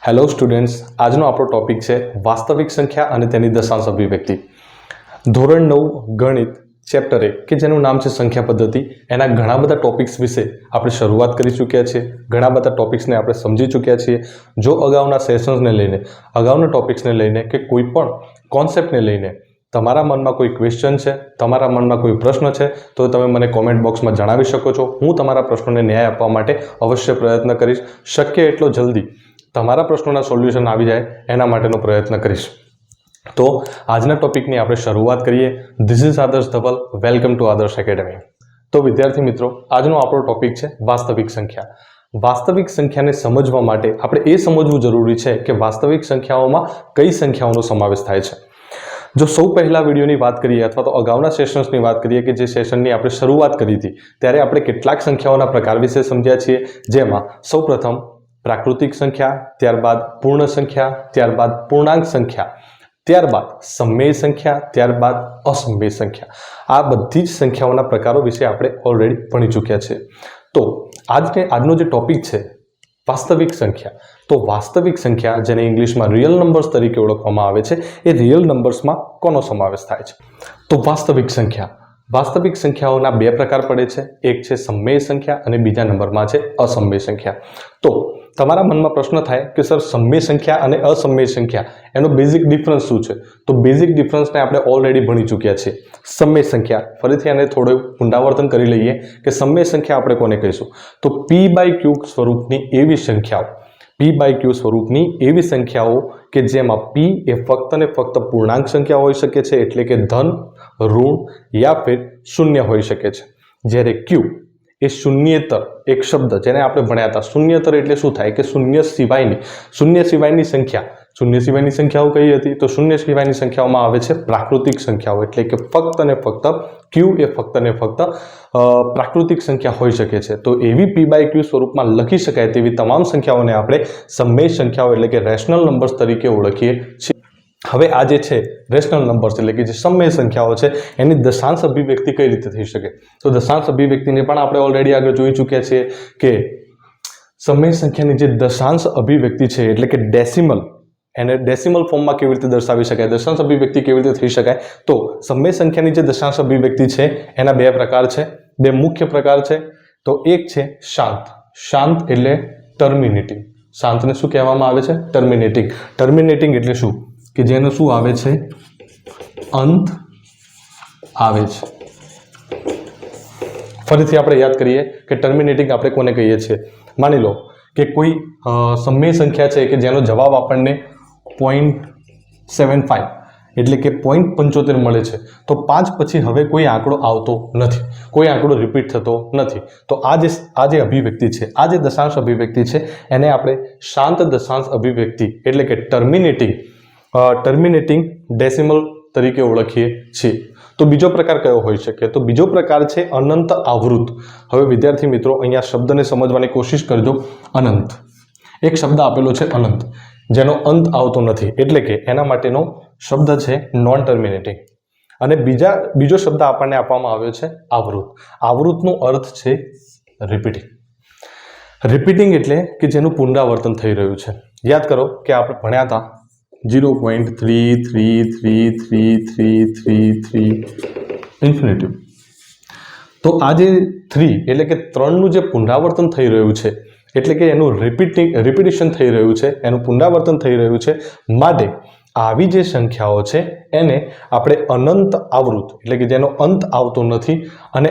Hello students, આજનો આપણો topic છે વાસ્તવિક સંખ્યા અને તેની દશાંશ અભિવ્યક્તિ. ધોરણ 9 ગણિત ચેપ્ટર 1 કે જેનું નામ છે સંખ્યા પદ્ધતિ, એના ઘણા બધા ટોપિક્સ વિશે આપણે શરૂઆત કરી ચૂક્યા છીએ. ઘણા બધા ટોપિક્સને આપણે સમજી ચૂક્યા છીએ. જો અગાઉના સેશન્સને લઈને, અગાઉના ટોપિક્સને લઈને કે કોઈ પણ કોન્સેપ્ટને લઈને તમારા મનમાં કોઈ ક્વેશ્ચન છે, તમારા મનમાં કોઈ પ્રશ્ન છે, તો તમે મને કોમેન્ટ બોક્સમાં જણાવી શકો છો. હું તમારા પ્રશ્નોને ન્યાય આપવા માટે અવશ્ય પ્રયત્ન કરીશ. શક્ય એટલો જલ્દી તમારા પ્રશ્નોના સોલ્યુશન આવી જાય એના માટેનો પ્રયત્ન કરીશ. તો આજના ટોપિકની આપણે શરૂઆત કરીએ. ધીસ ઇઝ આદર્શ ધવલ. વેલકમ ટુ આદર્શ એકેડમી. તો વિદ્યાર્થી મિત્રો, આજનો આપણો ટોપિક છે વાસ્તવિક સંખ્યા. વાસ્તવિક સંખ્યાને સમજવા માટે આપણે એ સમજવું જરૂરી છે કે વાસ્તવિક સંખ્યાઓમાં કઈ સંખ્યાઓનો સમાવેશ થાય છે. જો સૌ પહેલા વિડીયોની વાત કરીએ અથવા તો અગાઉના સેશન્સની વાત કરીએ કે જે સેશનની આપણે શરૂઆત કરી હતી, ત્યારે આપણે કેટલાક સંખ્યાઓના પ્રકાર વિશે સમજ્યા છીએ. જેમાં સૌપ્રથમ પ્રાકૃતિક સંખ્યા, ત્યારબાદ પૂર્ણ સંખ્યા, ત્યારબાદ પૂર્ણાંક સંખ્યા, ત્યારબાદ સમમેય સંખ્યા, ત્યારબાદ અસમમેય સંખ્યા. આ બધી જ સંખ્યાઓના પ્રકારો વિશે આપણે ઓલરેડી ભણી ચૂક્યા છે. તો આજનો જે ટોપિક છે વાસ્તવિક સંખ્યા, તો વાસ્તવિક સંખ્યા જેને ઇંગ્લિશમાં રિયલ નંબર્સ તરીકે ઓળખવામાં આવે છે, એ રિયલ નંબર્સમાં કોનો સમાવેશ થાય છે? તો વાસ્તવિક સંખ્યાઓના બે પ્રકાર પડે છે. એક છે સમમેય સંખ્યા અને બીજા નંબરમાં છે અસમમેય સંખ્યા. તો તમારા મનમાં પ્રશ્ન થાય કે સર, સમમેય સંખ્યા અને અસમમેય સંખ્યા એનો બેઝિક ડિફરન્સ શું છે? તો બેઝિક ડિફરન્સને આપણે ઓલરેડી ભણી ચૂક્યા છીએ. સમમેય સંખ્યા, ફરીથી આને થોડું પુનરાવર્તન કરી લઈએ કે સમમેય સંખ્યા આપણે કોને કહીશું? તો p/q સ્વરૂપની એવી સંખ્યાઓ, p/q સ્વરૂપની એવી સંખ્યાઓ કે જેમાં p એ ફક્ત ને ફક્ત પૂર્ણાંક સંખ્યા હોઈ શકે છે, એટલે કે ધન, ઋણ યા ફિર શૂન્ય હોઈ શકે છે. જ્યારે q એ શૂન્યેતર એક શબ્દ જેને આપણે ભણ્યા હતા. શૂન્યેતર એટલે શું થાય કે શૂન્ય સિવાયની સંખ્યા. શૂન્ય સિવાયની સંખ્યાઓ કઈ હતી? તો શૂન્ય સિવાયની સંખ્યાઓમાં આવે છે પ્રાકૃતિક સંખ્યાઓ, એટલે કે ફક્ત ને ફક્ત q એ ફક્ત ને ફક્ત પ્રાકૃતિક સંખ્યા હોઈ શકે છે. તો એવી p/q સ્વરૂપમાં લખી શકાય તેવી તમામ સંખ્યાઓને આપણે સમમેય સંખ્યાઓ એટલે કે રેશનલ નંબર્સ તરીકે ઓળખીએ છીએ. હવે આ જે છે રેશનલ નંબર્સ એટલે કે જે સમમેય સંખ્યાઓ છે, એની દશાંશ અભિવ્યક્તિ કઈ રીતે થઈ શકે? તો દશાંશ અભિવ્યક્તિને પણ આપણે ઓલરેડી આગળ જોઈ ચૂક્યા છીએ કે સમમેય સંખ્યાની જે દશાંશ અભિવ્યક્તિ છે એટલે કે ડેસિમલ, એને ડેસિમલ ફોર્મમાં કેવી રીતે દર્શાવી શકાય, દશાંશ અભિવ્યક્તિ કેવી રીતે થઈ શકાય? તો સમમેય સંખ્યાની જે દશાંશ અભિવ્યક્તિ છે એના બે પ્રકાર છે, બે મુખ્ય પ્રકાર છે. તો એક છે શાંત. શાંત એટલે ટર્મિનેટિંગ. શાંતને શું કહેવામાં આવે છે? ટર્મિનેટિંગ. ટર્મિનેટિંગ એટલે શું? કે જેનો શું આવે છે? અંત આવે છે. ફરીથી આપણે યાદ કરીએ કે ટર્મિનેટિંગ આપણે કોને કહીએ છીએ. માની લો કે કોઈ સમમેય સંખ્યા છે કે જેનો જવાબ આપણને 0.75 એટલે કે 0.75 મળે છે, તો 5 પછી હવે કોઈ આંકડો આવતો નથી, કોઈ આંકડો રિપીટ થતો નથી. તો આ જે અભિવ્યક્તિ છે, આ જે દશાંશ અભિવ્યક્તિ છે, એને આપણે શાંત દશાંશ અભિવ્યક્તિ એટલે કે ટર્મિનેટિંગ ડેસિમલ તરીકે ઓળખીએ છીએ. તો બીજો પ્રકાર કયો હોઈ શકે? તો બીજો પ્રકાર છે અનંત આવૃત. હવે વિદ્યાર્થી મિત્રો, અહીંયા શબ્દને સમજવાની કોશિશ કરજો. અનંત, એક શબ્દ આપેલો છે અનંત, જેનો અંત આવતો નથી, એટલે કે એના માટેનો શબ્દ છે નોન ટર્મિનેટિંગ. અને બીજો શબ્દ આપણને આપવામાં આવ્યો છે આવૃત. આવૃતનો અર્થ છે રિપીટિંગ. રિપીટિંગ એટલે કે જેનું પુનરાવર્તન થઈ રહ્યું છે. યાદ કરો કે આપણે ભણ્યા હતા 0.333333 ઇન્ફિનિટી. તો આ જે 3 એટલે કે 3નું જે પુનરાવર્તન થઈ રહ્યું છે, એટલે કે એનું રિપીટિશન થઈ રહ્યું છે, એનું પુનરાવર્તન થઈ રહ્યું છે, માટે આવી જે સંખ્યાઓ છે એને આપણે અનંત આવૃત એટલે કે જેનો અંત આવતો નથી. અને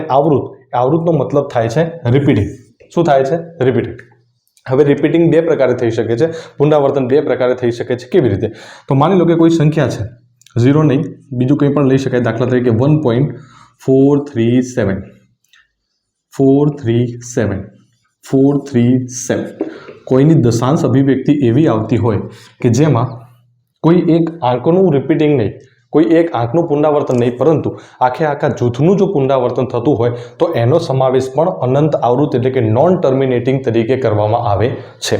આવૃતનો મતલબ થાય છે રિપીટિંગ. શું થાય છે? રિપીટિંગ. હવે રિપીટિંગ બે પ્રકારે થઈ શકે છે, પુનરાવર્તન બે પ્રકારે થઈ શકે છે. કેવી રીતે? તો માની લો કે કોઈ સંખ્યા છે, 0 નહીં, બીજું કંઈ પણ લઈ શકાય. દાખલા તરીકે 1.437 કોઈની દશાંશ અભિવ્યક્તિ એવી આવતી હોય કે જેમાં કોઈ એક આંકનું રિપીટિંગ નહીં, કોઈ એક આંકનું પુનરાવર્તન નહીં, પરંતુ આખા જૂથનું જો પુનરાવર્તન થતું હોય તો એનો સમાવેશ પણ અનંત આવૃત એટલે કે નોન ટર્મિનેટિંગ તરીકે કરવામાં આવે છે.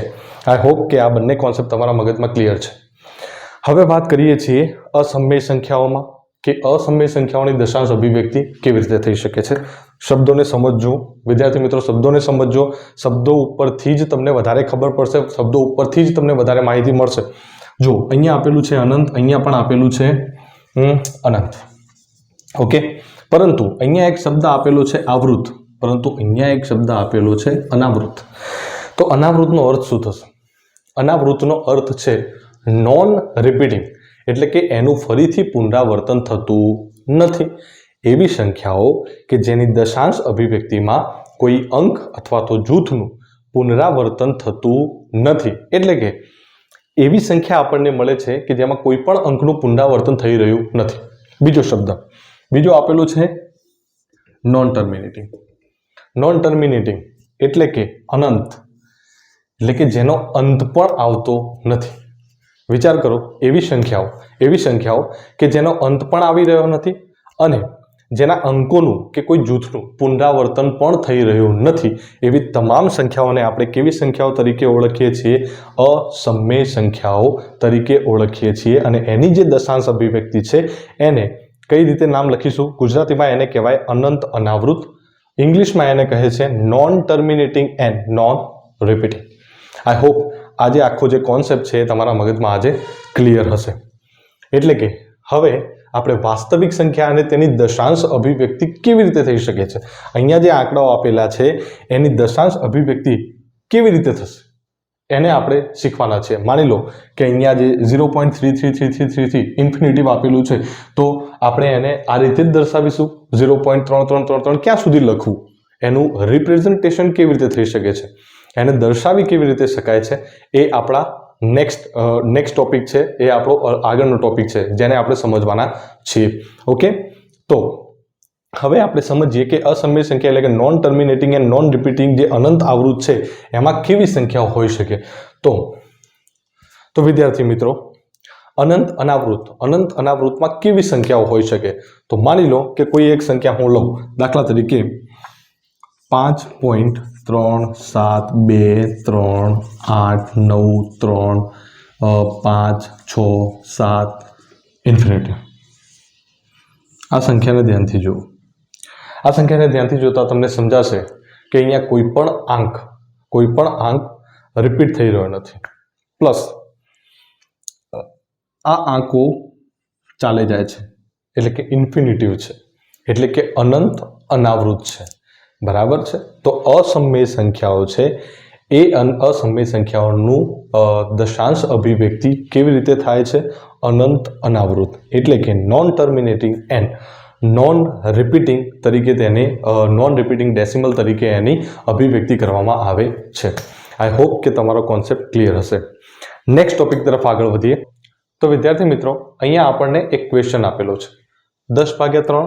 આઈ હોપ કે આ બંને કોન્સેપ્ટ તમારા મગજમાં ક્લિયર છે. હવે વાત કરીએ છીએ અસમમેય સંખ્યાઓમાં કે અસમમેય સંખ્યાઓની દશાંશ અભિવ્યક્તિ કેવી રીતે થઈ શકે છે. શબ્દોને સમજજો વિદ્યાર્થી મિત્રો, શબ્દોને સમજજો. શબ્દો ઉપરથી જ તમને વધારે ખબર પડશે, શબ્દો ઉપરથી જ તમને વધારે માહિતી મળશે. જો અહીંયા આપેલું છે અનંત, અહીંયા પણ આપેલું છે અનંત. ઓકે, પરંતુ અહીંયા એક શબ્દ આપેલો છે આવૃત, પરંતુ અહીંયા એક શબ્દ આપેલો છે અનાવૃત. તો અનાવૃતનો અર્થ શું થશે? અનાવૃતનો અર્થ છે નોન રિપીટિંગ, એટલે કે એનું ફરીથી પુનરાવર્તન થતું નથી. એવી સંખ્યાઓ કે જેની દશાંશ અભિવ્યક્તિમાં કોઈ અંક અથવા તો જૂથનું પુનરાવર્તન થતું નથી. એટલે કે એવી સંખ્યા આપણને મળે છે કે જેમાં કોઈ પણ અંકનું પુનરાવર્તન થઈ રહ્યું નથી. બીજો શબ્દ બીજો આપેલો છે નોન ટર્મિનેટિંગ. નોન ટર્મિનેટિંગ એટલે કે અનંત, એટલે કે જેનો અંત પણ આવતો નથી. વિચાર કરો, એવી સંખ્યાઓ કે જેનો અંત પણ આવી રહ્યો નથી અને જેના અંકોનું કે કોઈ જૂથનું પુનરાવર્તન પણ થઈ રહ્યું નથી, એવી તમામ સંખ્યાઓને આપણે કેવી સંખ્યાઓ તરીકે ઓળખીએ છીએ? અસમય સંખ્યાઓ તરીકે ઓળખીએ છીએ. અને એની જે દશાંશ અભિવ્યક્તિ છે એને કઈ રીતે નામ લખીશું? ગુજરાતીમાં એને કહેવાય અનંત અનાવૃત, ઇંગ્લિશમાં એને કહે છે non terminating and non repeating. I hope આજે આખો જે કોન્સેપ્ટ છે એ તમારા મગજમાં આજે ક્લિયર હશે. એટલે કે હવે આપણે વાસ્તવિક સંખ્યા અને તેની દશાંશ અભિવ્યક્તિ કેવી રીતે થઈ શકે છે, અહીંયા જે આંકડાઓ આપેલા છે એની દશાંશ અભિવ્યક્તિ કેવી રીતે થશે એને આપણે શીખવાના છે. માની લો કે અહીંયા જે 0.333333 ઇન્ફિનિટિવ આપેલું છે, તો આપણે એને આ રીતે જ દર્શાવીશું. 0.3333 ક્યાં સુધી લખવું, એનું રિપ્રેઝન્ટેશન કેવી રીતે થઈ શકે છે, એને દર્શાવી કેવી રીતે શકાય છે, એ આપણા નેક્સ્ટ ટોપિક છે, એ આપણો આગળનો ટોપિક છે જેને આપણે સમજવાના છીએ. ઓકે, તો હવે આપણે સમજીએ કે અસમય સંખ્યા એટલે કે non terminating and non repeating જે અનંત આવૃત છે એમાં કેવી સંખ્યાઓ હોઈ શકે. તો વિદ્યાર્થી મિત્રો, અનંત અનાવૃતમાં કેવી સંખ્યાઓ હોઈ શકે? તો માની લો કે કોઈ એક સંખ્યા હું લઉં, દાખલા તરીકે 5.3723893 5 6 7 ઇન્ફિનિટી. આ સંખ્યાને ધ્યાનથી જુઓ. આ સંખ્યાને ધ્યાનથી જોતા તમને સમજાશે કે અહીંયા કોઈ પણ આંક રિપીટ થઈ રહ્યો નથી. પ્લસ આ આંકો ચાલે જાય છે, એટલે કે ઇન્ફિનિટિવ છે, એટલે કે અનંત અનાવૃત છે. બરાબર છે? તો અસમય સંખ્યાઓ છે એ અસમય સંખ્યાઓનું દશાંશ અભિવ્યક્તિ કેવી રીતે થાય છે? અનંત અનાવૃત, એટલે કે non terminating and non repeating તરીકે તેને નોન રિપીટિંગ ડેસિમલ તરીકે એની અભિવ્યક્તિ કરવામાં આવે છે. આઈ હોપ કે તમારો કોન્સેપ્ટ ક્લિયર હશે. નેક્સ્ટ ટોપિક તરફ આગળ વધીએ. તો વિદ્યાર્થી મિત્રો, અહીંયા આપણને એક ક્વેશ્ચન આપેલો છે 10/3,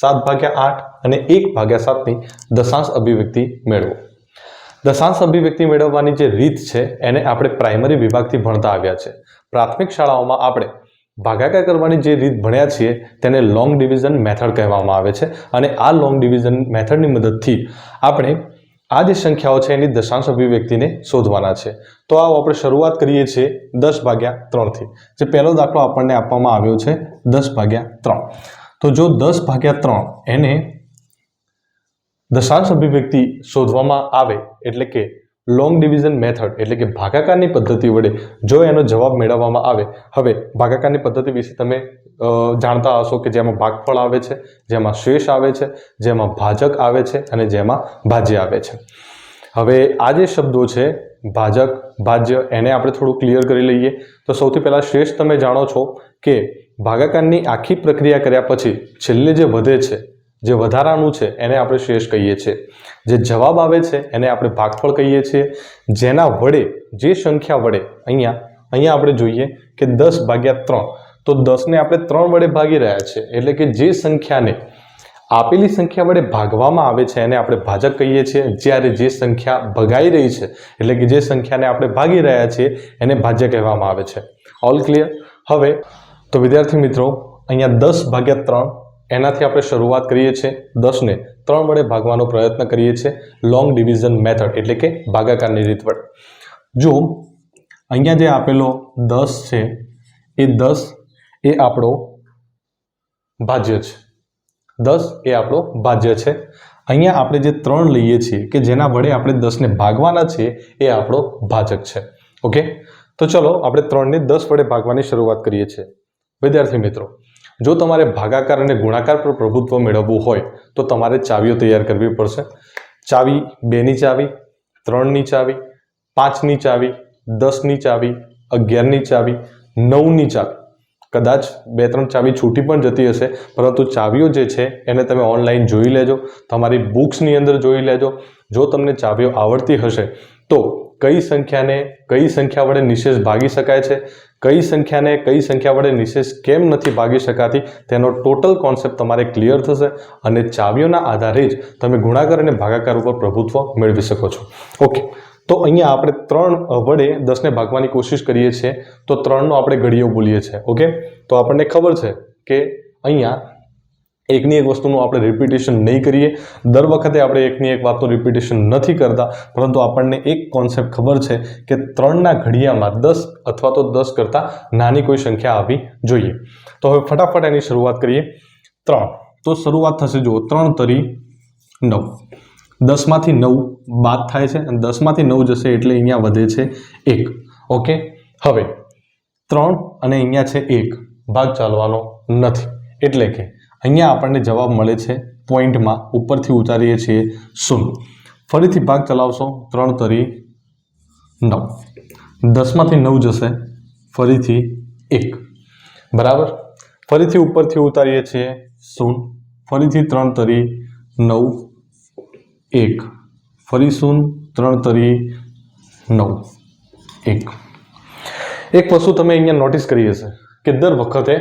7/8 અને 1/7 દશાંશ અભિવ્યક્તિ મેળવો. દશાંશ અભિવ્યક્તિ મેળવવાની જે રીત છે એને આપણે પ્રાઇમરી વિભાગથી ભણતા આવ્યા છે. પ્રાથમિક શાળાઓમાં આપણે ભાગાકાર કરવાની જે રીત ભણ્યા છીએ તેને લોંગ ડિવિઝન મેથડ કહેવામાં આવે છે. અને આ લોંગ ડિવિઝન મેથડની મદદથી આપણે આ જે સંખ્યાઓ છે એની દશાંશ અભિવ્યક્તિને શોધવાના છે. તો આવો આપણે શરૂઆત કરીએ છીએ 10/3 થી. જે પહેલો દાખલો આપણને આપવામાં આવ્યો છે 10/3. તો જો 10/3 એને દશાંશ અભિવ્યક્તિ શોધવામાં આવે, એટલે કે લોંગ ડિવિઝન મેથડ એટલે કે ભાગાકારની પદ્ધતિ વડે જો એનો જવાબ મેળવવામાં આવે. હવે ભાગાકારની પદ્ધતિ વિશે તમે જાણતા હશો કે જેમાં ભાગફળ આવે છે, જેમાં શેષ આવે છે, જેમાં ભાજક આવે છે અને જેમાં ભાજ્ય આવે છે. હવે આ જે શબ્દો છે ભાજક, ભાજ્ય, એને આપણે થોડું ક્લિયર કરી લઈએ. તો સૌથી પહેલાં શેષ તમે જાણો છો કે ભાગાકારની આખી પ્રક્રિયા કર્યા પછી છેલ્લે જે વધે છે, જે વધારાનું છે એને આપણે શેષ કહીએ છીએ. જે જવાબ આવે છે એને આપણે ભાગફળ કહીએ છીએ. જેના વડે જે સંખ્યા વડે અહીંયા આપણે જોઈએ કે 10/3, તો 10ને આપણે 3 વડે ભાગી રહ્યા છે, એટલે કે જે સંખ્યાને આપેલી સંખ્યા વડે ભાગવામાં આવે છે એને આપણે ભાજક કહીએ છીએ. જ્યારે જે સંખ્યા ભગાઈ રહી છે, એટલે કે જે સંખ્યાને આપણે ભાગી રહ્યા છીએ એને ભાજ્ય કહેવામાં આવે છે. All clear? હવે તો વિદ્યાર્થી મિત્રો, અહીંયા 10/3 એનાથી આપણે શરૂઆત કરીએ છીએ. 10ને 3 વડે ભાગવાનો પ્રયત્ન કરીએ છીએ લોંગ ડિવિઝન મેથડ એટલે કે ભાગાકારની રીત વડે. જો અહીંયા જે આપેલો 10 છે એ 10 એ આપણો ભાજ્ય છે. 10 એ આપણો ભાજ્ય છે અહીંયા આપણે જે 3 લઈએ છીએ કે જેના વડે આપણે 10 ને ભાગવાના છે એ આપણો ભાજક છે. ઓકે, તો ચલો આપણે 3 ને 10 વડે ભાગવાની શરૂઆત કરીએ છીએ. વિદ્યાર્થી મિત્રો, જો તમારે ભાગાકાર અને ગુણાકાર પર પ્રભુત્વ મેળવવું હોય તો તમારે ચાવીઓ તૈયાર કરવી પડશે. ચાવી 2 ની ચાવી, 3 ની ચાવી, 5 ની ચાવી, 10 ની ચાવી, 11 ની ચાવી, 9 ની ચાવી. કદાચ 2-3 ચાવી છૂટી પણ જતી હશે, પરંતુ ચાવીઓ જે છે એને તમે ઓનલાઈન જોઈ લેજો, તમારી બુક્સની અંદર જોઈ લેજો. જો તમને ચાવીઓ આવડતી હશે તો કઈ સંખ્યા વડે નિશેષ ભાગી શકાય છે, કઈ સંખ્યા વડે નિશેષ કેમ નથી ભાગી શકાતી, તેનો ટોટલ કોન્સેપ્ટ તમારે ક્લિયર થશે અને ચાવીઓના આધારે જ તમે ગુણાકાર અને ભાગાકાર ઉપર પ્રભુત્વ મેળવી શકો છો. ઓકે, તો અહીંયા આપણે 3 વડે 10 ને ભાગવાની કોશિશ કરીએ છીએ તો 3 નો આપણે ઘડિયો બોલીએ છીએ. ઓકે, તો આપણને ખબર છે કે અહીંયા એકની એક વસ્તુનું આપણે રિપીટેશન નહીં કરીએ. દર વખતે આપણે એકની એક વાતનું રિપીટેશન નથી કરતા, પરંતુ આપણને એક કોન્સેપ્ટ ખબર છે કે 3ના ઘડિયામાં 10 અથવા તો 10 કરતાં નાની કોઈ સંખ્યા આવવી જોઈએ. તો હવે ફટાફટ એની શરૂઆત કરીએ. 3, તો શરૂઆત થશે, જુઓ, 3 તરી 9. 10 માંથી 9 બાદ થાય છે અને 10 માંથી 9 જશે એટલે અહીંયા વધે છે 1. ઓકે, હવે 3 અને અહીંયા છે 1, ભાગ ચાલવાનો નથી એટલે કે અહીંયા આપણને જવાબ મળે છે પોઈન્ટમાં, ઉપરથી ઉતારીએ છીએ 0. ફરીથી ભાગ ચલાવશો, 3 તરી 9. 10 માંથી 9 જશે, ફરીથી 1, બરાબર. ફરીથી ઉપરથી ઉતારીએ છીએ 0, ફરીથી 3 તરી 9, 1, ફરી 0, 3 તરી 9, 1. એક વસ્તુ તમે અહીંયા નોટિસ કરી હશે કે દર વખતે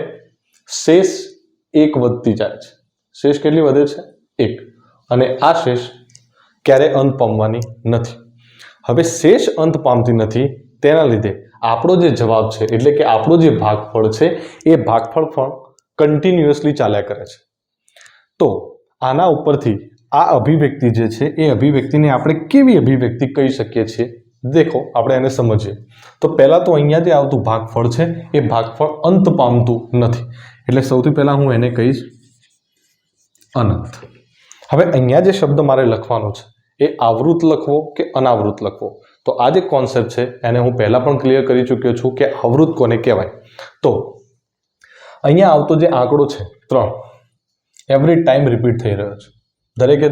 શેષ 1 વધતી જાય છે. શેષ કેટલી વધે છે? 1. અને આ શેષ ક્યારે અંત પામવાની નથી. હવે શેષ અંત પામતી નથી, તેના લીધે આપણો જે જવાબ છે એટલે કે આપણો જે ભાગફળ છે એ ભાગફળ પણ કન્ટિન્યુઅસલી ચાલ્યા કરે છે. તો આના ઉપરથી આ અભિવ્યક્તિ જે છે એ અભિવ્યક્તિને આપણે કેવી અભિવ્યક્તિ કહી શકીએ છીએ? દેખો, આપણે એને સમજીએ. તો પહેલાં તો અહીંયા જે આવતું ભાગફળ છે એ ભાગફળ અંત પામતું નથી, એટલે સૌથી પહેલાં હું એને કહીશ અનંત. હવે અહીંયા જે શબ્દ મારે લખવાનો છે એ આવૃત લખવો કે અનાવૃત લખવો, તો આ જે કોન્સેપ્ટ છે એને હું પહેલાં પણ ક્લિયર કરી ચૂક્યો છું કે આવૃત કોને કહેવાય. તો અહીંયા આવતો જે આંકડો છે 3, એવરી ટાઈમ રિપીટ થઈ રહ્યો છે,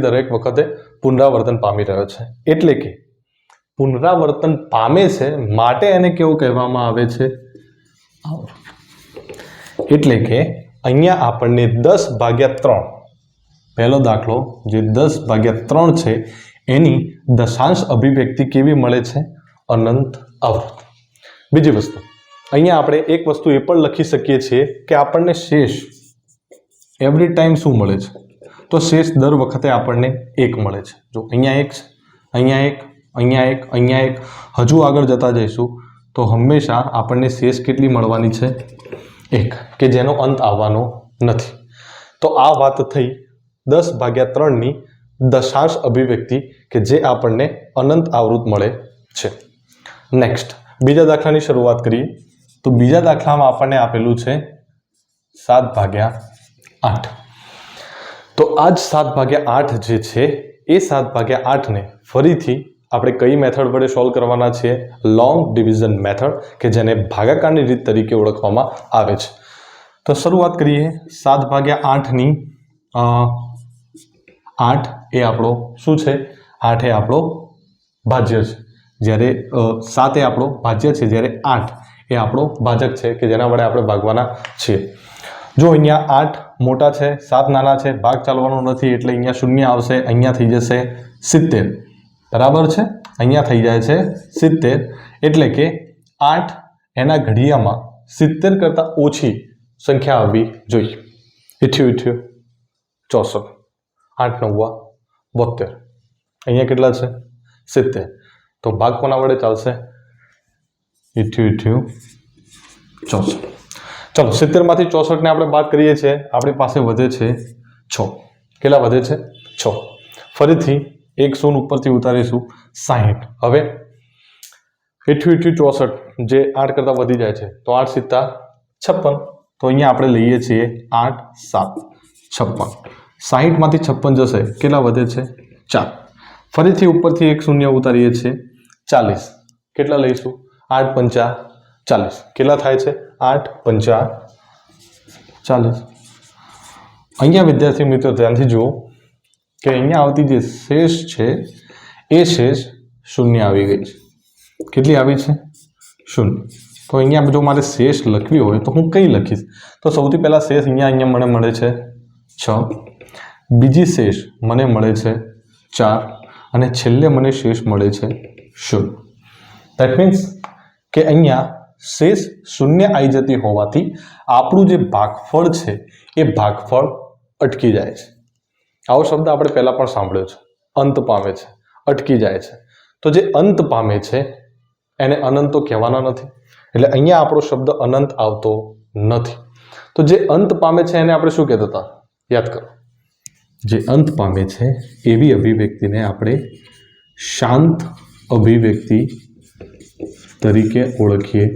દરેક વખતે પુનરાવર્તન પામી રહ્યો છે. એટલે કે પુનરાવર્તન પામે છે માટે એને કેવું કહેવામાં આવે છે? આવૃત. એટલે કે અહીંયા આપણને 10/3, પહેલો દાખલો જે 10/3 છે એની દશાંશ અભિવ્યક્તિ કેવી મળે છે? અનંત આવૃત. બીજી વસ્તુ, અહીંયા આપણે એક વસ્તુ એ પણ લખી શકીએ છીએ કે આપણને શેષ એવરી ટાઈમ શું મળે છે? તો શેષ દર વખતે આપણને 1 મળે છે. જો અહીંયા 1 છે, અહીંયા 1, અહીંયા 1, અહીંયા 1, હજુ આગળ જતા જઈશું તો હંમેશા આપણને શેષ કેટલી મળવાની છે? 1, કે જેનો અંત આવવાનો નથી. તો આ વાત થઈ 10/3ની દશાંશ અભિવ્યક્તિ કે જે આપણને અનંત આવૃત મળે છે. નેક્સ્ટ બીજા દાખલાની શરૂઆત કરીએ. તો બીજા દાખલામાં આપણને આપેલું છે 7/8. તો આ જ 7/8 જે છે એ 7/8ને ફરીથી આપણે કઈ મેથડ વડે સોલ્વ કરવાના છીએ? લોંગ ડિવિઝન મેથડ, કે જેને ભાગાકારની રીત તરીકે ઓળખવામાં આવે છે. તો શરૂઆત કરીએ. 7/8ની 8 એ આપણો શું છે? 8 એ આપણો ભાજ્ય છે, જ્યારે 7 એ આપણો ભાજ્ય છે, જ્યારે 8 એ આપણો ભાજક છે કે જેના વડે આપણે ભાગવાના છીએ. જો અહીંયા 8 મોટા છે, 7 નાના છે, ભાગ ચાલવાનો નથી એટલે અહીંયા 0 આવશે, અહીંયા થઈ જશે 70, બરાબર છે. અહીંયા થઈ જાય છે 70, એટલે કે 8 એના ઘડિયામાં 70 કરતાં ઓછી સંખ્યા આવવી જોઈએ. 88, 64, 8 9 72, અહીંયા કેટલા છે? 70. તો ભાગ કોના વડે ચાલશે? 88, 64. ચલો, 70માંથી 64 ને આપણે બાદ કરીએ છીએ, આપણી પાસે વધે છે 6. કેટલા વધે છે? 6. ફરીથી એક 0 ઉપરથી ઉતારીશું 60. હવે 88, 64 જે 8 કરતાં વધી જાય છે તો 8 × 7 = 56. તો અહીંયા આપણે લઈએ છીએ 8 × 7 = 56. 60માંથી 56 જશે કેટલા વધે છે 4. ફરીથી ઉપરથી એક શૂન્ય ઉતારીએ છીએ 40. કેટલા લઈશું 8 પંચા 40. કેટલા થાય છે 8 પંચા 40. અહીંયા વિદ્યાર્થી મિત્રો ધ્યાનથી જુઓ કે અહીંયા આવતી જે શેષ છે એ શેષ શૂન્ય આવી ગઈ છે. કેટલી આવી છે શૂન્ય. તો અહીંયા જો મારે શેષ લખવી હોય તો હું કઈ લખીશ? તો સૌથી પહેલા શેષ અહીંયા મને મળે છે 6, બીજી શેષ મને મળે છે 4 અને છેલ્લે મને શેષ મળે છે 0. ધેટ મીન્સ કે અહીંયા શેષ શૂન્ય આવી જતી હોવાથી આપણું જે ભાગફળ છે એ ભાગફળ અટકી જાય છે. આવો શબ્દ આપણે પહેલા પણ સાંભળ્યો છે, અંત પામે છે, અટકી જાય છે. તો જે અંત પામે છે એને અનંત તો કહેવાના નથી, એટલે અહીંયા આપણો શબ્દ અનંત આવતો નથી. તો જે અંત પામે છે એને આપણે શું કહેતા હતા? યાદ કરો. જે અંત પામે છે એવી અભિવ્યક્તિને આપણે શાંત અભિવ્યક્તિ તરીકે ઓળખીએ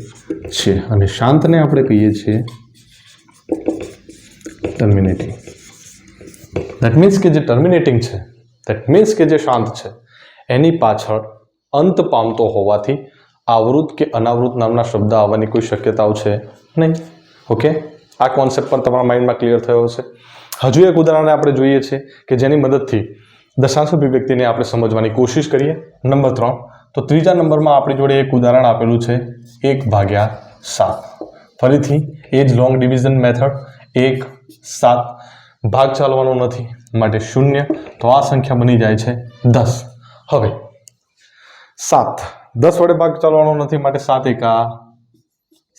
છીએ અને શાંતને આપણે કહીએ છીએ ટર્મિનેટિંગ. ધેટ મીન્સ કે જે ટર્મિનેટિંગ છે, ધેટ મીન્સ કે જે શાંત છે એની પાછળ અંત પામતો હોવાથી આવૃત કે અનાવૃત નામના શબ્દ આવવાની કોઈ શક્યતાઓ છે નહીં. ઓકે, આ કોન્સેપ્ટ પણ તમારા માઇન્ડમાં ક્લિયર થયો હશે. હજુ એક ઉદાહરણ આપણે જોઈએ છીએ કે જેની મદદથી દશાંશ અભિવ્યક્તિને આપણે સમજવાની કોશિશ કરીએ. નંબર 3. તો ત્રીજા નંબરમાં આપણી જોડે એક ઉદાહરણ આપેલું છે 1/7. ફરીથી એ જ લોંગ ડિવિઝન મેથડ. 1/7 ભાગ ચાલવાનો નથી માટે 0. તો આ સંખ્યા બની જાય છે 10. હવે 7 10 વડે ભાગ ચાલવાનો નથી માટે 7 એકા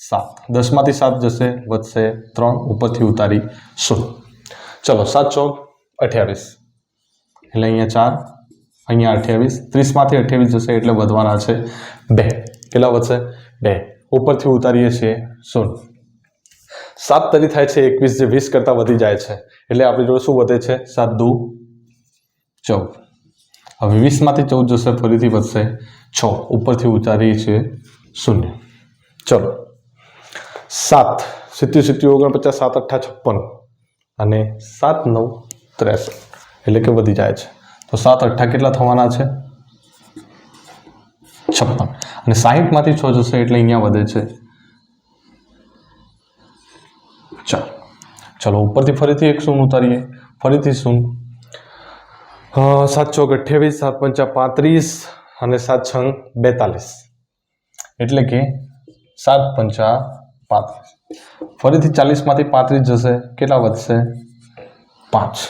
7. 10માંથી 7 જશે, વધશે 3, ઉપરથી ઉતારી 0. ચલો 7 ચોક 28 એટલે અહીંયા 4, અહીંયા 28. 30માંથી 28 જશે એટલે વધવાના છે 2. કેટલા વધશે 2, ઉપરથી ઉતારીએ છીએ 0. 7 તરી થાય છે 21 જે 20 કરતાં વધી જાય છે એટલે આપણી જોડે શું વધે છે 7 દુ 14. હવે 20માંથી 14 જશે, ફરીથી વધશે 6, ઉપરથી ઉતારીએ છીએ 0. ચલો 7 70 49 7 8 56 અને 7 9 63 એટલે કે વધી જાય છે. તો 7 8 કેટલા થવાના છે 56 અને 60માંથી 6 જશે એટલે અહીંયા વધે છે 4. ચલો ઉપરથી ફરીથી એક શૂન્ય ઉતારીએ, ફરીથી શૂન્ય. 7 ચોક 28, 7 પંચા 35 અને 7 છંગ 42 એટલે કે 7 પંચા 35. ફરીથી 40માંથી 35 જશે, કેટલા વધશે 5.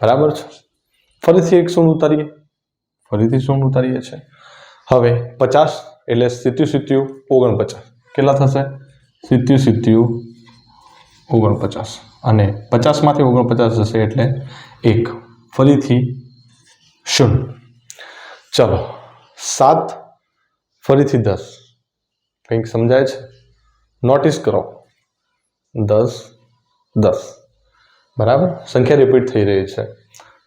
બરાબર છે. ફરીથી એક શૂન્ય ઉતારીએ, ફરીથી શૂન્ય ઉતારીએ છે. હવે 50 એટલે 70 49 કેટલા થશે 70 49 અને 50માંથી 49 જશે એટલે 1, ફરીથી 0. ચલો 7 ફરીથી 10. કંઈક સમજાય છે? નોટિસ કરો 10 10 બરાબર, સંખ્યા રિપીટ થઈ રહી છે.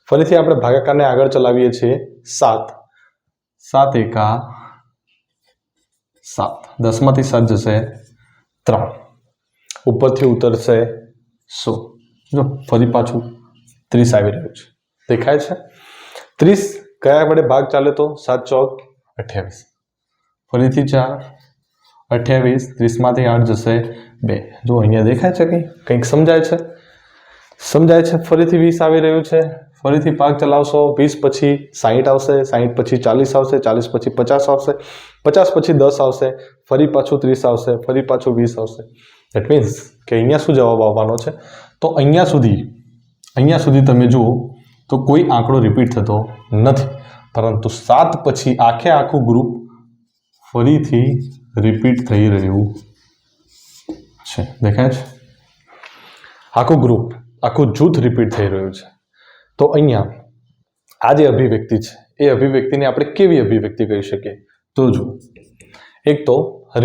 ફરીથી આપણે ભાગાકારને આગળ ચલાવીએ છીએ 7 7 એકા 7. 10માંથી 7 જશે 3, ઉપરથી ઉતરશે 100. જો ફરી પાછું 30 આવી રહ્યું છે, દેખાય છે? 30 કયા વડે ભાગ ચાલે તો 7 ચોક 28, ફરીથી 4 28, 30માંથી 8 જશે 2. જો અહીંયા દેખાય છે કંઈક સમજાય છે? સમજાય છે. ફરીથી 20 આવી રહ્યું છે, ફરીથી ભાગ ચલાવશો. 20 પછી 60 આવશે, 60 પછી 40 આવશે, 40 પછી 50 આવશે, 50 પછી 10 આવશે, ફરી પાછું 30 આવશે, ફરી પાછું 20 આવશે. ધેટ મીન્સ કે અહીંયા શું જવાબ આવવાનો છે? તો અહીંયા સુધી તમે જુઓ તો કોઈ આંકડો રિપીટ થતો નથી, પરંતુ 7 પછી આખું ગ્રુપ ફરીથી રિપીટ થઈ રહ્યું છે. દેખાય છે? આખું ગ્રુપ, આખું જૂથ રિપીટ થઈ રહ્યું છે. તો અહીંયા આ જે અભિવ્યક્તિ છે એ અભિવ્યક્તિને આપણે કેવી અભિવ્યક્તિ કહી શકીએ? તો જુઓ, એક તો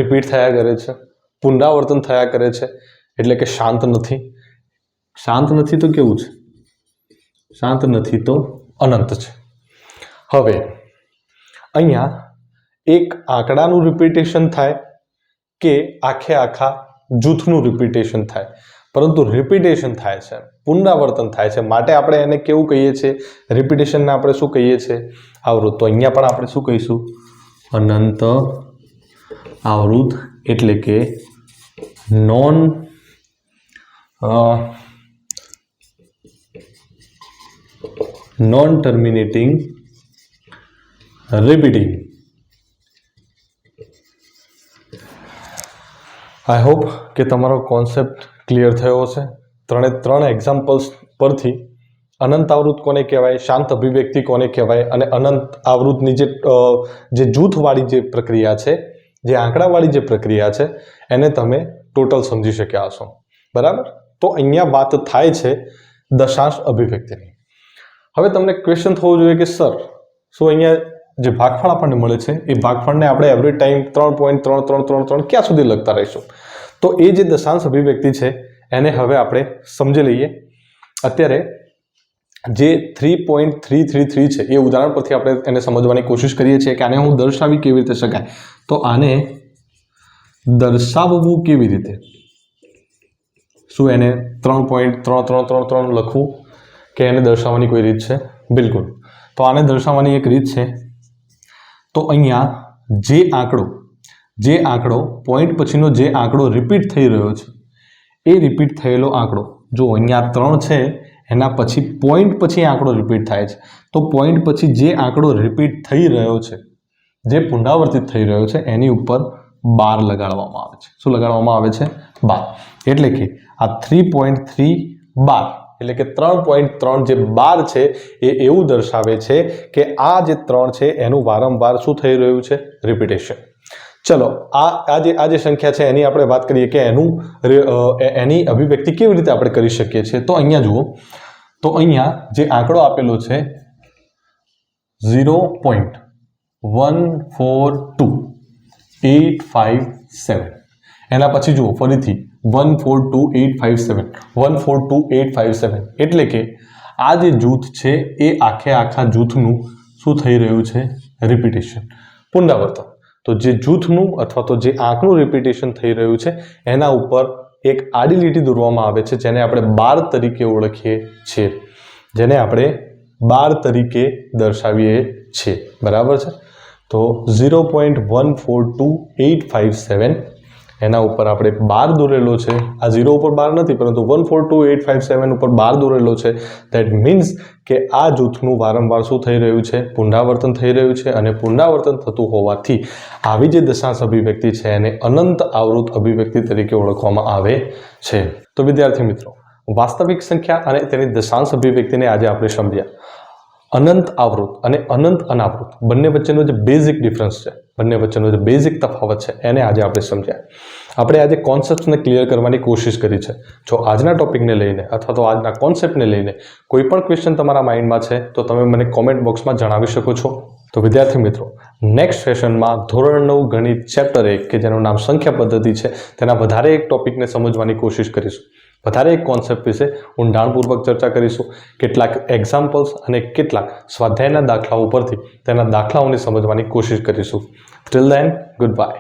રિપીટ થયા કરે છે, પુનરાવર્તન થયા કરે છે, એટલે કે શાંત નથી. શાંત નથી તો કેવું છે? શાંત નથી તો અનંત છે. હવે અહીંયા એક આંકડાનું રિપીટેશન થાય કે આખા જૂથનું રિપીટેશન થાય, પરંતુ રિપીટેશન થાય છે, પુનરાવર્તન થાય છે, માટે આપણે એને કેવું કહીએ છીએ? રિપીટેશનને આપણે શું કહીએ છીએ? આવૃત. તો અહીંયા પણ આપણે શું કહીશું? અનંત આવૃત, એટલે કે non terminating repeating. I hope કે તમારો કોન્સેપ્ટ ક્લિયર થયો હશે. ત્રણ એક્ઝામ્પલ્સ પરથી અનંત આવૃત કોને કહેવાય, શાંત અભિવ્યક્તિ કોને કહેવાય, અને અનંત આવૃતની જે જૂથવાળી જે પ્રક્રિયા છે, જે આંકડાવાળી જે પ્રક્રિયા છે, એને તમે ટોટલ સમજી શક્યા હશો. બરાબર? તો અહીંયા વાત થાય છે દશાંશ અભિવ્યક્તિની. હવે તમને ક્વેશ્ચન થવો જોઈએ કે સર, શું અહીંયા જે ભાગફળ આપણને મળે છે એ ભાગફળને આપણે એવરી ટાઈમ 3.3333 ક્યાં સુધી લખતા રહીશું? તો એ જે દશાંશ અભિવ્યક્તિ છે એને હવે આપણે સમજી લઈએ. અત્યારે જે 3.333 છે એ ઉદાહરણ પરથી આપણે એને સમજવાની કોશિશ કરીએ છીએ કે આને હું દર્શાવી કેવી રીતે શકાય. તો આને દર્શાવવું કેવી રીતે? શું એને 3.3333 લખવું કે એને દર્શાવવાની કોઈ રીત છે? બિલકુલ. તો આને દર્શાવવાની એક રીત છે. તો અહીંયા જે આંકડો પોઈન્ટ પછીનો જે આંકડો રિપીટ થઈ રહ્યો છે એ રિપીટ થયેલો આંકડો, જો અહીંયા 3 છે એના પછી પોઈન્ટ પછી આંકડો રિપીટ થાય છે, તો પોઈન્ટ પછી જે આંકડો રિપીટ થઈ રહ્યો છે, જે પુનરાવર્તિત થઈ રહ્યો છે, એની ઉપર 12 લગાડવામાં આવે છે. શું લગાડવામાં આવે છે? 12. એટલે કે આ 3.312 એટલે કે 3.3 જે 12 છે એ એવું દર્શાવે છે કે આ જે 3 છે એનું વારંવાર શું થઈ રહ્યું છે? રિપીટેશન. ચલો આ જે સંખ્યા છે એની આપણે વાત કરીએ કે એની અભિવ્યક્તિ કેવી રીતે આપણે કરી શકીએ છીએ. તો અહીંયા જુઓ, તો અહીંયા જે આંકડો આપેલો છે 0.142857, એના પછી જુઓ ફરીથી 142,857 એટલે કે આ જે જૂથ છે એ આખા જૂથનું શું થઈ રહ્યું છે? રિપીટેશન, પુનરાવર્તન. તો જે જૂથનું અથવા તો જે આંકનું રિપીટેશન થઈ રહ્યું છે એના ઉપર એક આડી લીટી દોરવામાં આવે છે, જેને આપણે 12 તરીકે ઓળખીએ છીએ, જેને આપણે 12 તરીકે દર્શાવીએ છીએ. બરાબર છે? તો 0.142857 એના ઉપર આપણે 12 દોરેલો છે. આ 0 ઉપર 12 નથી, પરંતુ 142,857 ઉપર 12 દોરેલો છે. ધેટ મીન્સ કે આ જૂથનું વારંવાર શું થઈ રહ્યું છે? પુનરાવર્તન થઈ રહ્યું છે. અને પુનરાવર્તન થતું હોવાથી આવી જે દશાંશ અભિવ્યક્તિ છે એને અનંત આવૃત અભિવ્યક્તિ તરીકે ઓળખવામાં આવે છે. તો વિદ્યાર્થી મિત્રો, વાસ્તવિક સંખ્યા અને તેની દશાંશ અભિવ્યક્તિને આજે આપણે સમજ્યા. અનંત આવૃત અને અનંત અનાવૃત બંને વચ્ચેનો જે બેઝિક ડિફરન્સ છે, બંને વચ્ચેનો જે બેઝિક તફાવત છે એને આજે આપણે સમજ્યા. આપણે આજે કોન્સેપ્ટને ક્લિયર કરવાની કોશિશ કરી છે. જો આજના ટોપિકને લઈને અથવા તો આજના કોન્સેપ્ટને લઈને કોઈ પણ ક્વેશ્ચન તમારા માઇન્ડમાં છે તો તમે મને કોમેન્ટ બોક્સમાં જણાવી શકો છો. તો વિદ્યાર્થી મિત્રો, નેક્સ્ટ સેશનમાં ધોરણ 9 ગણિત ચેપ્ટર 1 કે જેનું નામ સંખ્યા પદ્ધતિ છે તેના વધારે એક ટોપિકને સમજવાની કોશિશ કરીશું. વધારે એક કોન્સેપ્ટ વિશે ઊંડાણપૂર્વક ચર્ચા કરીશું. કેટલાક એક્ઝામ્પલ્સ અને કેટલાક સ્વાધ્યાયના દાખલાઓ પરથી તેના દાખલાઓને સમજવાની કોશિશ કરીશું. Till then, good bye.